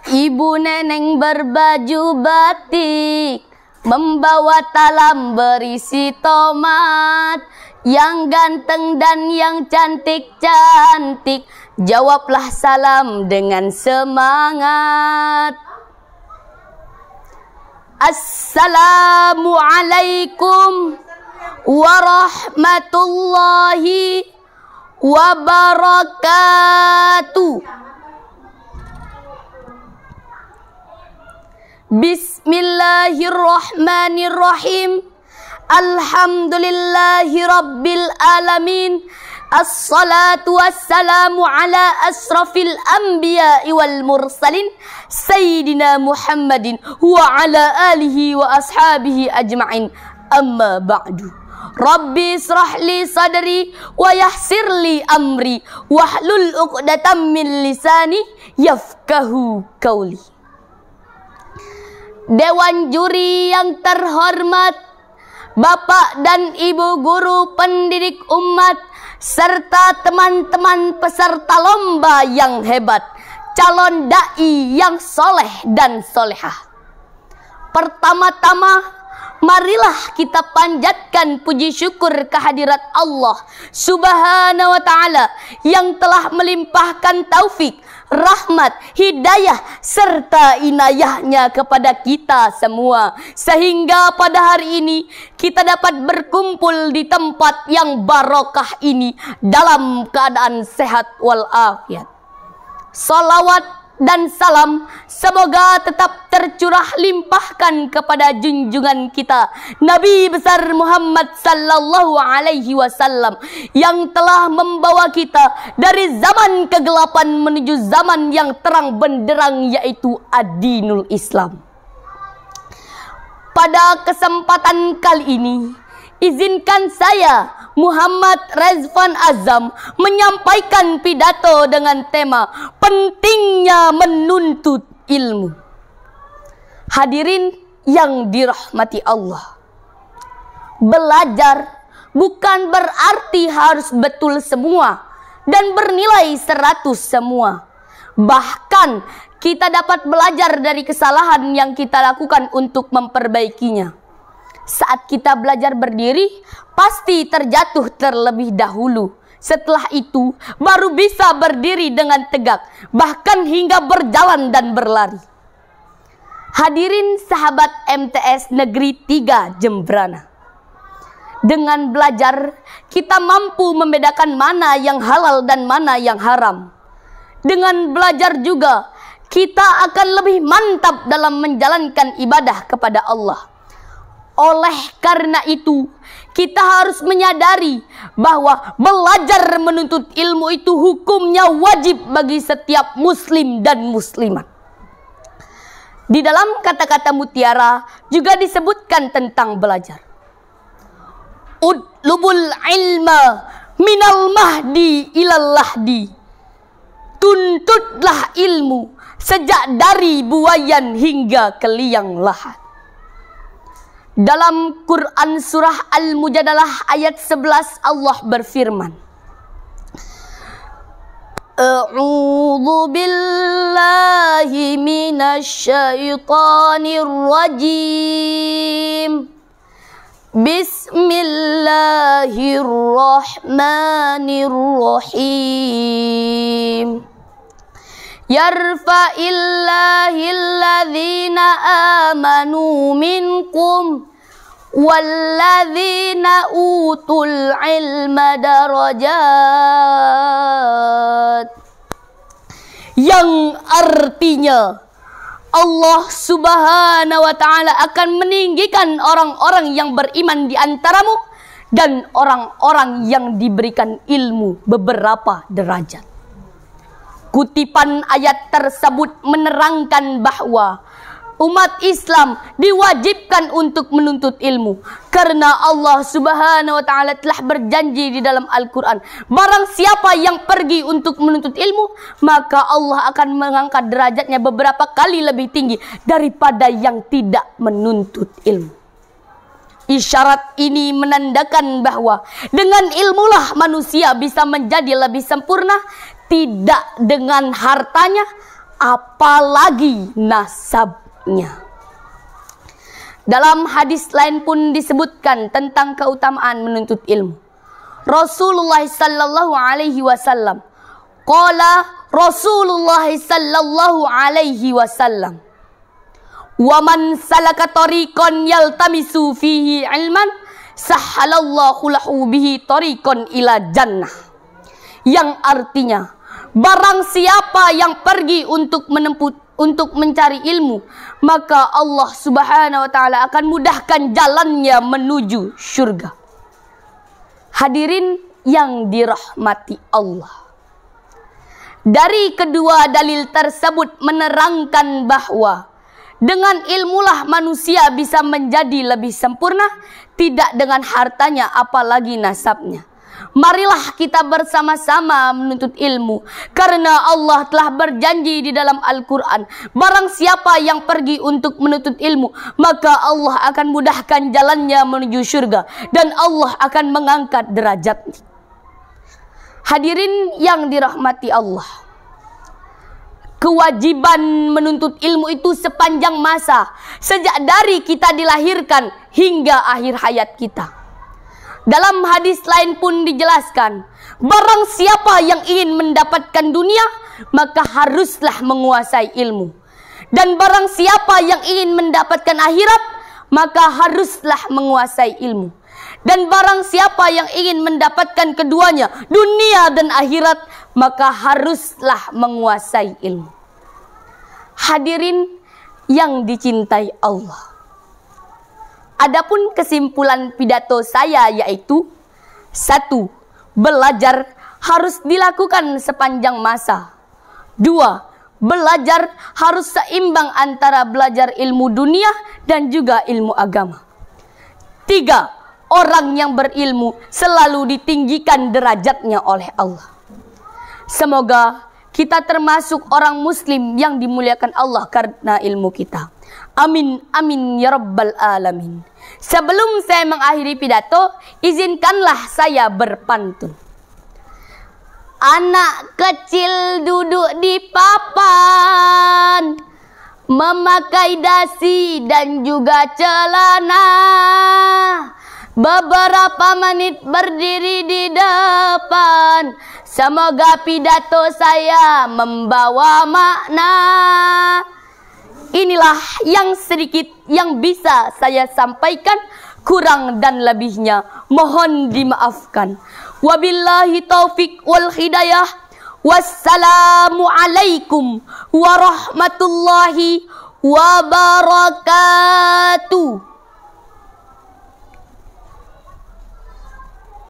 Ibu neneng berbaju batik, membawa talam berisi tomat. Yang ganteng dan yang cantik-cantik, jawablah salam dengan semangat. Assalamualaikum warahmatullahi wabarakatuh. Bismillahirrahmanirrahim. Alhamdulillahi rabbil alamin. Assalatu wassalamu ala asrafil anbiya'i wal mursalin Sayyidina Muhammadin wa ala alihi wa ashabihi ajma'in. Amma ba'du. Rabbi israh li sadri wa yassir li amri wahlul 'uqdatam min lisani yafqahu qauli. Dewan juri yang terhormat, Bapak dan Ibu guru pendidik umat, serta teman-teman peserta lomba yang hebat, calon da'i yang soleh dan solehah. Pertama-tama, marilah kita panjatkan puji syukur kehadirat Allah Subhanahu wa ta'ala yang telah melimpahkan taufik, rahmat, hidayah, serta inayahnya kepada kita semua. Sehingga pada hari ini kita dapat berkumpul di tempat yang barokah ini dalam keadaan sehat walafiat. Salawat dan salam semoga tetap tercurah limpahkan kepada junjungan kita Nabi besar Muhammad sallallahu alaihi wasallam yang telah membawa kita dari zaman kegelapan menuju zaman yang terang benderang, yaitu ad-dinul Islam. Pada kesempatan kali ini, izinkan saya Muhammad Rezvan Azam menyampaikan pidato dengan tema pentingnya menuntut ilmu. Hadirin yang dirahmati Allah, belajar bukan berarti harus betul semua dan bernilai 100 semua. Bahkan kita dapat belajar dari kesalahan yang kita lakukan untuk memperbaikinya. Saat kita belajar berdiri, pasti terjatuh terlebih dahulu. Setelah itu, baru bisa berdiri dengan tegak, bahkan hingga berjalan dan berlari. Hadirin sahabat MTS Negeri 3 Jembrana. Dengan belajar, kita mampu membedakan mana yang halal dan mana yang haram. Dengan belajar juga, kita akan lebih mantap dalam menjalankan ibadah kepada Allah. Oleh karena itu, kita harus menyadari bahwa belajar menuntut ilmu itu hukumnya wajib bagi setiap muslim dan muslimat. Di dalam kata-kata mutiara juga disebutkan tentang belajar. Udlubul ilma minal mahdi ilal lahdi. Tuntutlah ilmu sejak dari buayan hingga ke liang lahat. Dalam Quran surah Al-Mujadalah ayat 11 Allah berfirman, A'udzu billahi minasy syaithanir rajim. Bismillahirrahmanirrahim. Yarfa'illahilladzina amanu minkum walladzina utul ilma darajat. Yang artinya Allah Subhanahu wa ta'ala akan meninggikan orang-orang yang beriman di antaramu dan orang-orang yang diberikan ilmu beberapa derajat. Kutipan ayat tersebut menerangkan bahwa umat Islam diwajibkan untuk menuntut ilmu karena Allah Subhanahu wa ta'ala telah berjanji di dalam Al-Quran, barang siapa yang pergi untuk menuntut ilmu, maka Allah akan mengangkat derajatnya beberapa kali lebih tinggi daripada yang tidak menuntut ilmu. Isyarat ini menandakan bahwa dengan ilmulah manusia bisa menjadi lebih sempurna, tidak dengan hartanya apalagi nasabnya. Dalam hadis lain pun disebutkan tentang keutamaan menuntut ilmu. Rasulullah sallallahu alaihi wasallam qala Rasulullah sallallahu alaihi wasallam, "Wa man salaka tariqan yaltamisu fihi ilman, sahhalallahu lahu bihi tariqan ila jannah." Yang artinya, barang siapa yang pergi untuk mencari ilmu, maka Allah Subhanahu wa taala akan mudahkan jalannya menuju surga. Hadirin yang dirahmati Allah. Dari kedua dalil tersebut menerangkan bahwa dengan ilmulah manusia bisa menjadi lebih sempurna, tidak dengan hartanya apalagi nasabnya. Marilah kita bersama-sama menuntut ilmu, karena Allah telah berjanji di dalam Al-Quran, barang siapa yang pergi untuk menuntut ilmu, maka Allah akan mudahkan jalannya menuju surga, dan Allah akan mengangkat derajatnya. Hadirin yang dirahmati Allah, kewajiban menuntut ilmu itu sepanjang masa, sejak dari kita dilahirkan hingga akhir hayat kita. Dalam hadis lain pun dijelaskan, barang siapa yang ingin mendapatkan dunia, maka haruslah menguasai ilmu. Dan barang siapa yang ingin mendapatkan akhirat, maka haruslah menguasai ilmu. Dan barang siapa yang ingin mendapatkan keduanya, dunia dan akhirat, maka haruslah menguasai ilmu. Hadirin yang dicintai Allah, adapun kesimpulan pidato saya yaitu: 1. Belajar harus dilakukan sepanjang masa. 2. Belajar harus seimbang antara belajar ilmu dunia dan juga ilmu agama. 3. Orang yang berilmu selalu ditinggikan derajatnya oleh Allah. Semoga kita termasuk orang muslim yang dimuliakan Allah karena ilmu kita. Amin, amin ya rabbal alamin. Sebelum saya mengakhiri pidato, izinkanlah saya berpantun. Anak kecil duduk di papan, memakai dasi dan juga celana. Beberapa menit berdiri di depan, semoga pidato saya membawa makna. Inilah yang sedikit yang bisa saya sampaikan, kurang dan lebihnya mohon dimaafkan. Wabillahi taufik wal hidayah. Wassalamualaikum warahmatullahi wabarakatuh.